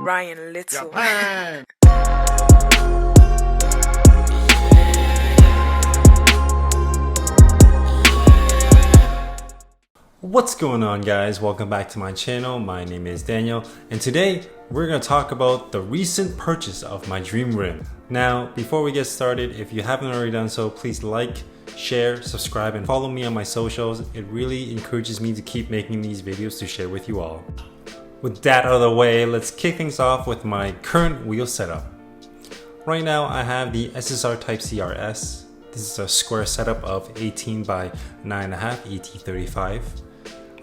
Ryan Little. Japan! What's going on, guys? Welcome back to my channel. My name is Daniel, and today we're going to talk about the recent purchase of my dream rim. Now, before we get started, if you haven't already done so, please like, share, subscribe, and follow me on my socials. It really encourages me to keep making these videos to share with you all. With that out of the way, let's kick things off with my current wheel setup. Right now, I have the SSR Type C RS. This is a square setup of 18 by 9.5 ET35.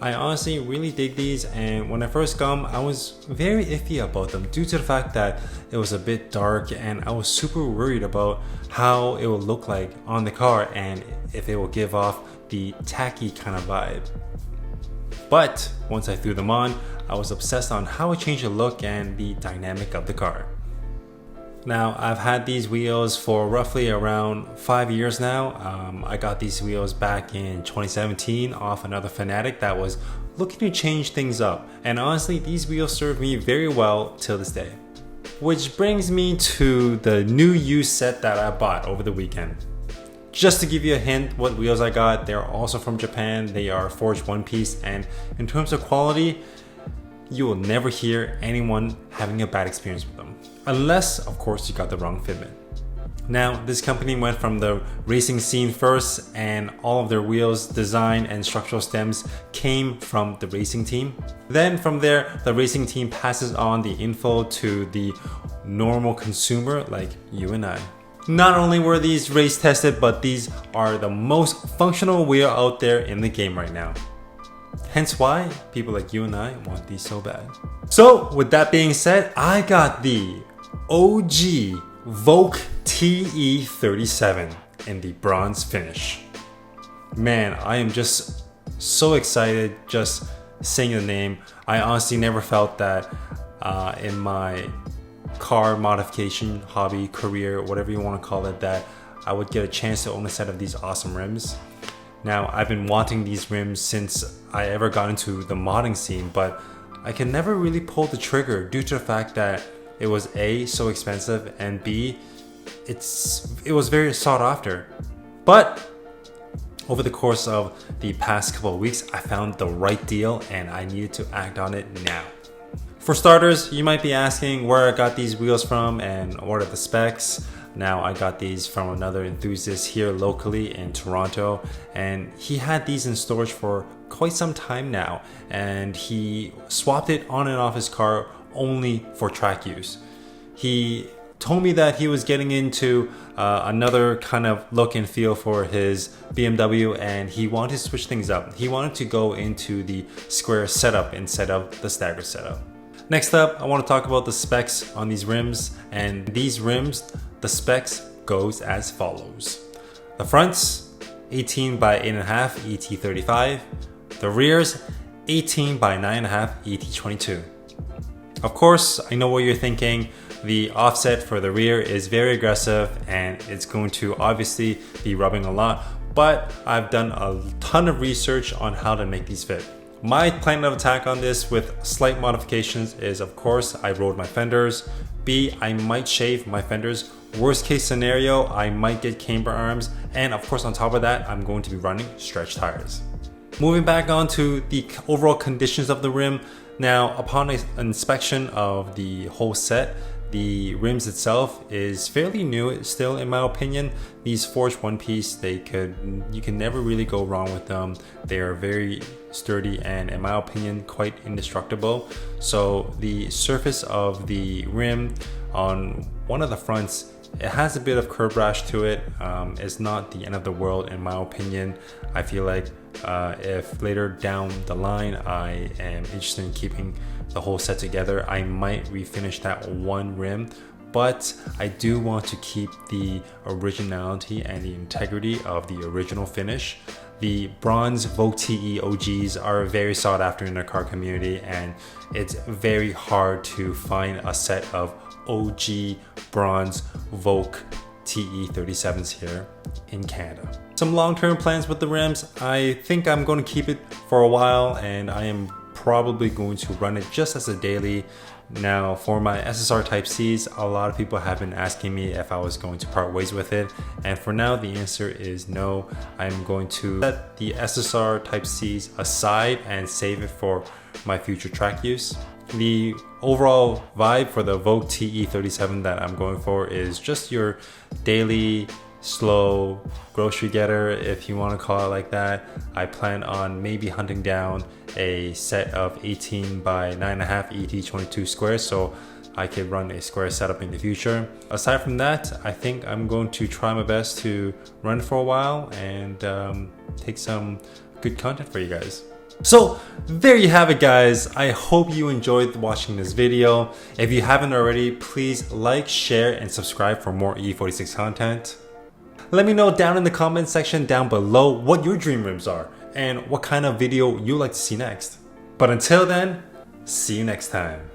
I honestly really dig these, and when I first got them, I was very iffy about them due to the fact that it was a bit dark and I was super worried about how it would look like on the car and if it will give off the tacky kind of vibe. But once I threw them on, I was obsessed on how it changed the look and the dynamic of the car. Now, I've had these wheels for roughly around 5 years now. I got these wheels back in 2017 off another Fanatic that was looking to change things up. And honestly, these wheels serve me very well till this day. Which brings me to the new used set that I bought over the weekend. Just to give you a hint what wheels I got, they're also from Japan. They are forged one piece, and in terms of quality, you will never hear anyone having a bad experience with them. Unless, of course, you got the wrong fitment. Now, this company went from the racing scene first, and all of their wheels, design, and structural stems came from the racing team. Then from there, the racing team passes on the info to the normal consumer like you and I. Not only were these race tested, but these are the most functional wheel out there in the game right now. Hence why people like you and I want these so bad. So with that being said, I got the OG Volk TE37 in the bronze finish. Man, I am just so excited just saying the name. I honestly never felt that in my car modification hobby, career, whatever you want to call it, that I would get a chance to own a set of these awesome rims. Now, I've been wanting these rims since I ever got into the modding scene, but I can never really pull the trigger due to the fact that it was A, so expensive, and B, it was very sought after. But over the course of the past couple of weeks, I found the right deal and I needed to act on it now. For starters, you might be asking where I got these wheels from and what are the specs. Now, I got these from another enthusiast here locally in Toronto, and he had these in storage for quite some time now, and he swapped it on and off his car only for track use. He told me that he was getting into another kind of look and feel for his BMW, and he wanted to switch things up. He wanted to go into the square setup instead of the staggered setup. Next up, I want to talk about the specs on these rims, and these rims, the specs goes as follows. The fronts, 18 by 8.5 ET35. The rears, 18 by 9.5 ET22. Of course, I know what you're thinking. The offset for the rear is very aggressive and it's going to obviously be rubbing a lot, but I've done a ton of research on how to make these fit. My plan of attack on this with slight modifications is, of course, I rolled my fenders. B, I might shave my fenders. Worst case scenario, I might get camber arms. And of course, on top of that, I'm going to be running stretch tires. Moving back on to the overall conditions of the rim. Now, upon inspection of the whole set, the rims itself is fairly new still, in my opinion. These forged one piece, you can never really go wrong with them. They are very sturdy and, in my opinion, quite indestructible. So the surface of the rim on one of the fronts, it has a bit of curb rash to it. It's not the end of the world, in my opinion. I feel like if later down the line I am interested in keeping the whole set together, I might refinish that one rim, but I do want to keep the originality and the integrity of the original finish. The bronze Volk TE OGs are very sought after in the car community, and it's very hard to find a set of OG bronze Volk TE37s here in Canada. Some long-term plans with the rims. I think I'm going to keep it for a while, and I am probably going to run it just as a daily Now for my SSR Type Cs, a lot of people have been asking me if I was going to part ways with it, and for now the answer is no. I'm going to set the SSR Type Cs aside and save it for my future track use. The overall vibe for the Vogue TE37 that I'm going for is just your daily slow grocery getter, if you want to call it like that. I plan on maybe hunting down a set of 18 by 9.5 ET22 squares so I could run a square setup in the future. Aside from that, I think I'm going to try my best to run for a while and take some good content for you guys. So there you have it, guys. I hope you enjoyed watching this video. If you haven't already, please like, share, and subscribe for more E46 content. Let me know down in the comment section down below what your dream rims are and what kind of video you'd like to see next. But until then, see you next time.